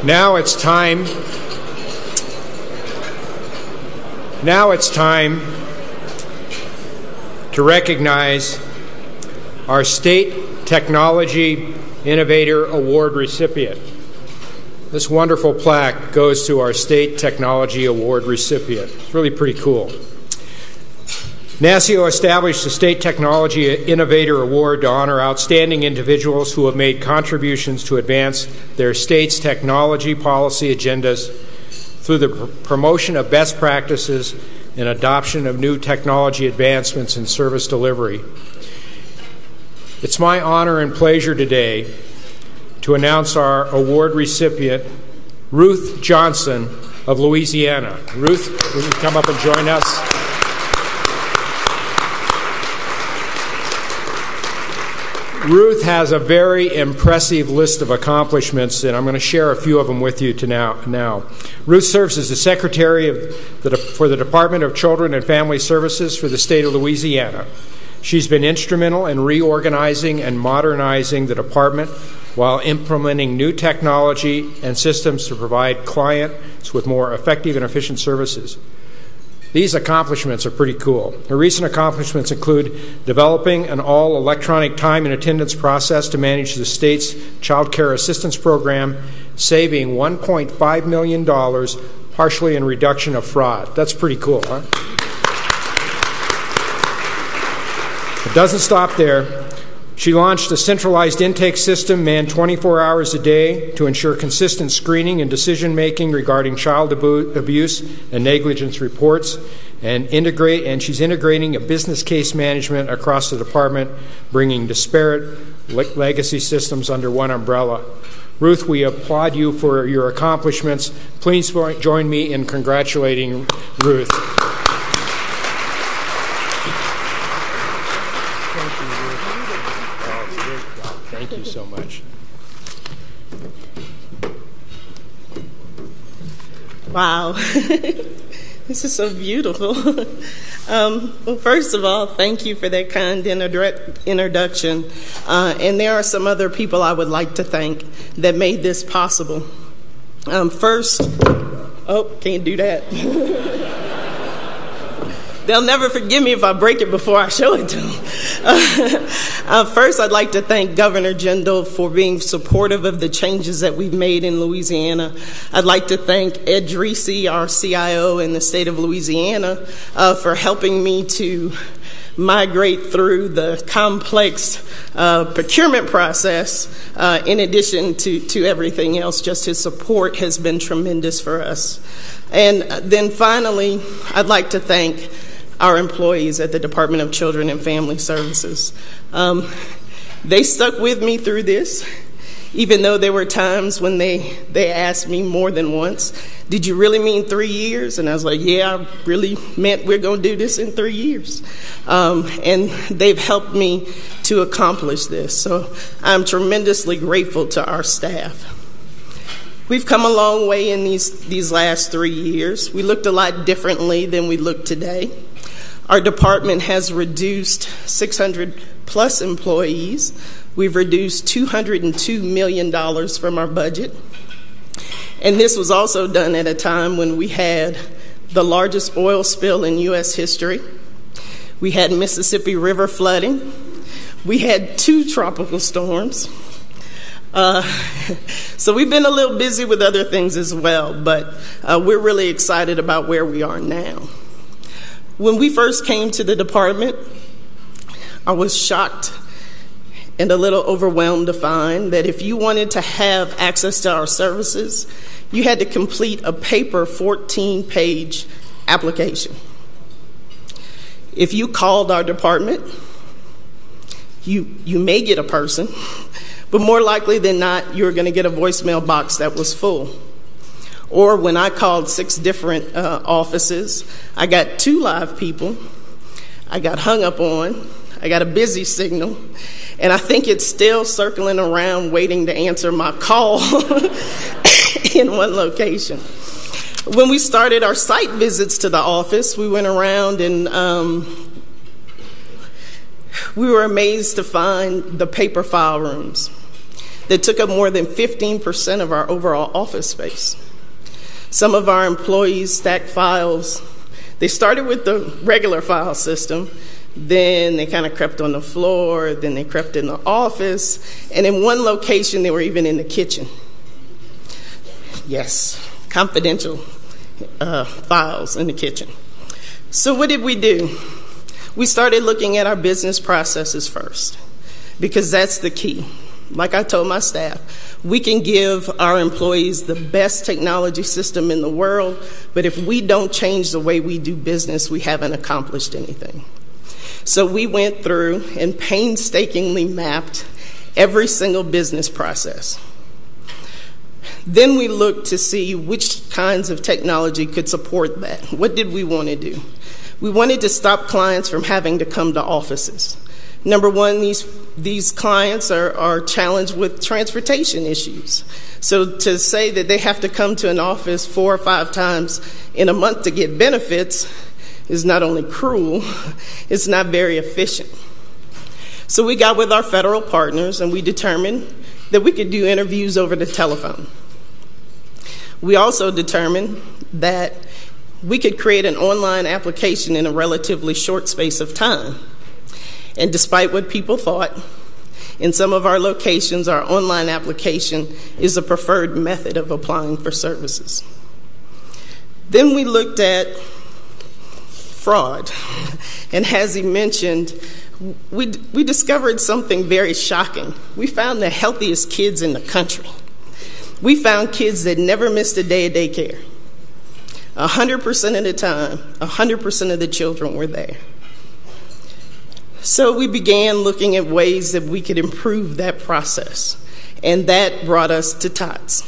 Now it's time to recognize our State Technology Innovator Award recipient. This wonderful plaque goes to our State Technology Award recipient. It's really pretty cool. NASCIO established the State Technology Innovator Award to honor outstanding individuals who have made contributions to advance their state's technology policy agendas through the promotion of best practices and adoption of new technology advancements in service delivery. It's my honor and pleasure today to announce our award recipient, Ruth Johnson of Louisiana. Ruth, will you come up and join us? Ruth has a very impressive list of accomplishments, and I'm going to share a few of them with you now. Ruth serves as the Secretary for the Department of Children and Family Services for the state of Louisiana. She's been instrumental in reorganizing and modernizing the department while implementing new technology and systems to provide clients with more effective and efficient services. These accomplishments are pretty cool. Her recent accomplishments include developing an all-electronic time and attendance process to manage the state's child care assistance program, saving $1.5 million, partially in reduction of fraud. That's pretty cool, huh? It doesn't stop there. She launched a centralized intake system manned 24 hours a day to ensure consistent screening and decision-making regarding child abuse and negligence reports, and she's integrating a business case management across the department, bringing disparate legacy systems under one umbrella. Ruth, we applaud you for your accomplishments. Please join me in congratulating Ruth. Thank you so much. Wow. This is so beautiful. Well, first of all, thank you for that kind introduction. And there are some other people I would like to thank that made this possible. First, can't do that. They'll never forgive me if I break it before I show it to them. First, I'd like to thank Governor Jindal for being supportive of the changes that we've made in Louisiana. I'd like to thank Ed Dreesy, our CIO in the state of Louisiana, for helping me to migrate through the complex procurement process. In addition to everything else, just his support has been tremendous for us. And then finally, I'd like to thank our employees at the Department of Children and Family Services. They stuck with me through this, even though there were times when they asked me more than once, did you really mean 3 years? And I was like, yeah, I really meant we're going to do this in 3 years. And they've helped me to accomplish this. So I'm tremendously grateful to our staff. We've come a long way in these last 3 years. We looked a lot differently than we look today. Our department has reduced 600 plus employees. We've reduced $202 million from our budget. And this was also done at a time when we had the largest oil spill in U.S. history. We had Mississippi River flooding. We had 2 tropical storms. So we've been a little busy with other things as well, but we're really excited about where we are now. When we first came to the department, I was shocked and a little overwhelmed to find that if you wanted to have access to our services, you had to complete a paper 14-page application. If you called our department, you may get a person, but more likely than not, you're going to get a voicemail box that was full. Or when I called 6 different offices, I got 2 live people, I got hung up on, I got a busy signal, and I think it's still circling around waiting to answer my call in one location. When we started our site visits to the office, we went around and we were amazed to find the paper file rooms. that took up more than 15% of our overall office space. Some of our employees stacked files. They started with the regular file system, then they kind of crept on the floor, then they crept in the office, and in one location they were even in the kitchen. Yes, confidential files in the kitchen. So what did we do? We started looking at our business processes first, because that's the key. Like I told my staff, we can give our employees the best technology system in the world, but if we don't change the way we do business, we haven't accomplished anything. So we went through and painstakingly mapped every single business process. Then we looked to see which kinds of technology could support that. What did we want to do? We wanted to stop clients from having to come to offices. Number one, these clients are challenged with transportation issues. So to say that they have to come to an office 4 or 5 times in a month to get benefits is not only cruel, it's not very efficient. So we got with our federal partners and we determined that we could do interviews over the telephone. We also determined that we could create an online application in a relatively short space of time. And despite what people thought, in some of our locations, our online application is a preferred method of applying for services. Then we looked at fraud. And as he mentioned, we discovered something very shocking. We found the healthiest kids in the country. We found kids that never missed a day of daycare. 100% of the time, 100% of the children were there. So we began looking at ways that we could improve that process, and that brought us to TOTS.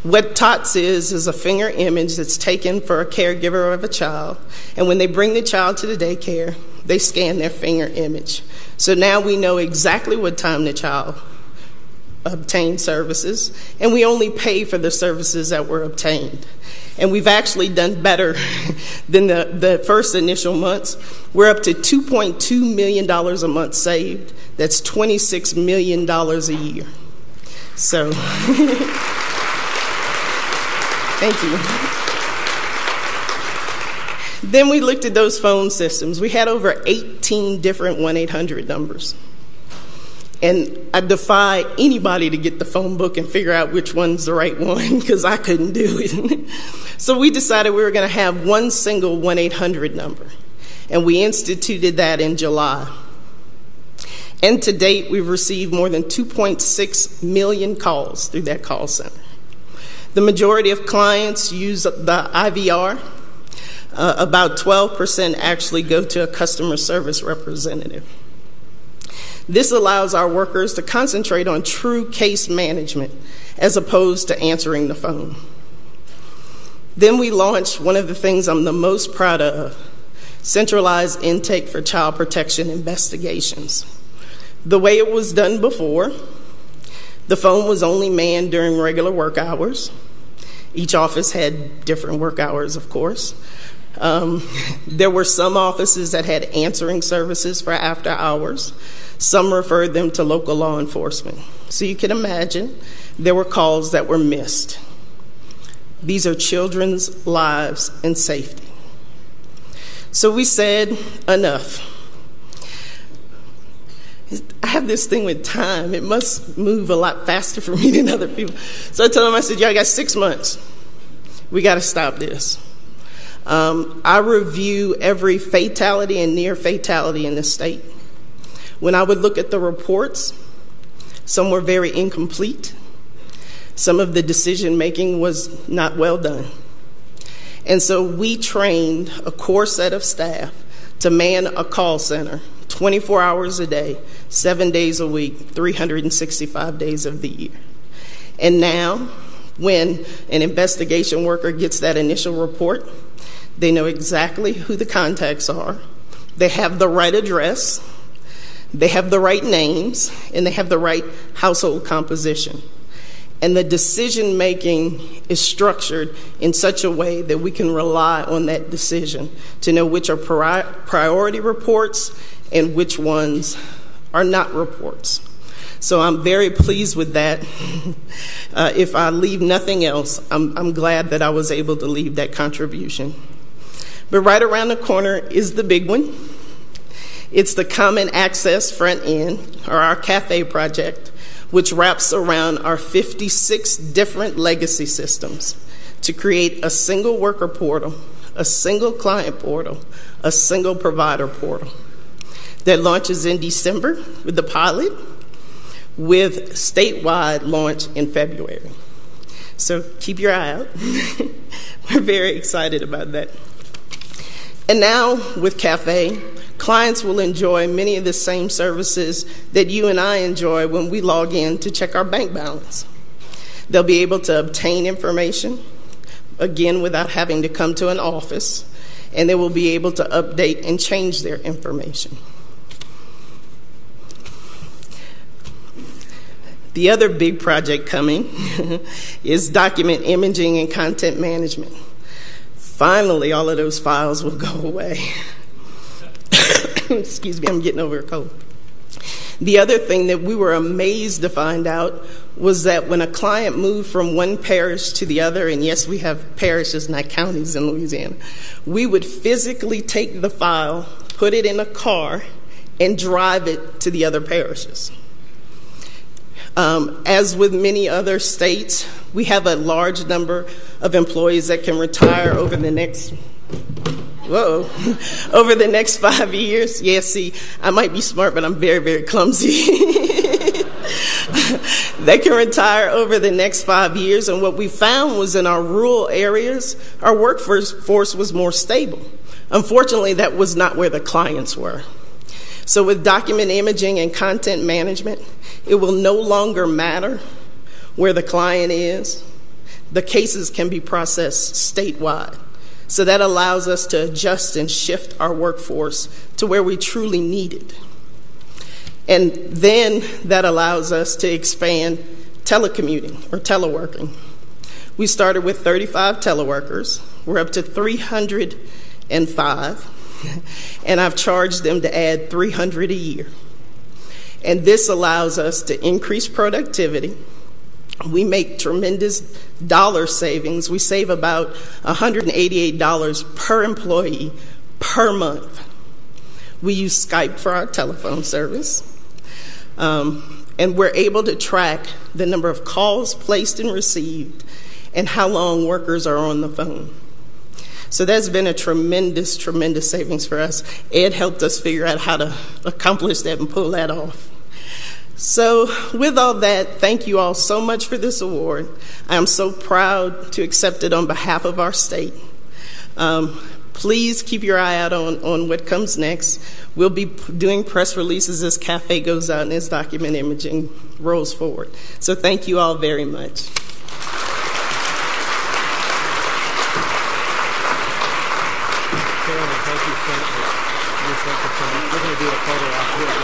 What TOTS is a finger image that's taken for a caregiver of a child, and when they bring the child to the daycare, they scan their finger image. So now we know exactly what time the child obtained services, and we only pay for the services that were obtained. And we've actually done better than the first initial months. We're up to $2.2 million a month saved. That's $26 million a year. So, thank you. Then we looked at those phone systems. We had over 18 different 1-800 numbers. And I defy anybody to get the phone book and figure out which one's the right one, because I couldn't do it. So we decided we were going to have one single 1-800 number, and we instituted that in July. And to date, we've received more than 2.6 million calls through that call center. The majority of clients use the IVR. About 12% actually go to a customer service representative. This allows our workers to concentrate on true case management as opposed to answering the phone. Then we launched one of the things I'm the most proud of, centralized intake for child protection investigations. The way it was done before, the phone was only manned during regular work hours. Each office had different work hours, of course. There were some offices that had answering services for after hours. Some referred them to local law enforcement. So you can imagine there were calls that were missed. These are children's lives and safety. So we said, enough. I have this thing with time. It must move a lot faster for me than other people. So I told them, I said, y'all got 6 months. We got to stop this. I review every fatality and near fatality in the state. When I would look at the reports, some were very incomplete. Some of the decision-making was not well done. And so we trained a core set of staff to man a call center 24 hours a day, 7 days a week, 365 days of the year. And now, when an investigation worker gets that initial report, they know exactly who the contacts are. They have the right address. They have the right names, and they have the right household composition. And the decision-making is structured in such a way that we can rely on that decision to know which are priority reports and which ones are not reports. So I'm very pleased with that. If I leave nothing else, I'm glad that I was able to leave that contribution. But right around the corner is the big one. It's the Common Access Front End, or our cafe project, which wraps around our 56 different legacy systems to create a single worker portal, a single client portal, a single provider portal that launches in December with the pilot, with statewide launch in February. So keep your eye out. We're very excited about that. And now with Cafe, clients will enjoy many of the same services that you and I enjoy when we log in to check our bank balance. They'll be able to obtain information, again, without having to come to an office, and they will be able to update and change their information. The other big project coming is document imaging and content management. Finally, all of those files will go away. Excuse me, I'm getting over a cold. The other thing that we were amazed to find out was that when a client moved from one parish to the other, and yes, we have parishes, not counties in Louisiana, we would physically take the file, put it in a car, and drive it to the other parishes. As with many other states, we have a large number of employees that can retire over the next, over the next 5 years. Yeah, see, I might be smart, but I'm very, very clumsy. They can retire over the next 5 years, and what we found was in our rural areas, our workforce was more stable. Unfortunately, that was not where the clients were. So with document imaging and content management, it will no longer matter where the client is. The cases can be processed statewide. So that allows us to adjust and shift our workforce to where we truly need it. And then that allows us to expand telecommuting or teleworking. We started with 35 teleworkers. We're up to 305. And I've charged them to add 300 a year. And this allows us to increase productivity. We make tremendous dollar savings. We save about $188 per employee per month. We use Skype for our telephone service. And we're able to track the number of calls placed and received and how long workers are on the phone. So that's been a tremendous, tremendous savings for us. Ed helped us figure out how to accomplish that and pull that off. So with all that, thank you all so much for this award. I am so proud to accept it on behalf of our state. Please keep your eye out on what comes next. We'll be doing press releases as Cafe goes out and as document imaging rolls forward. So thank you all very much. Thank you so much. We're going to do a photo op here.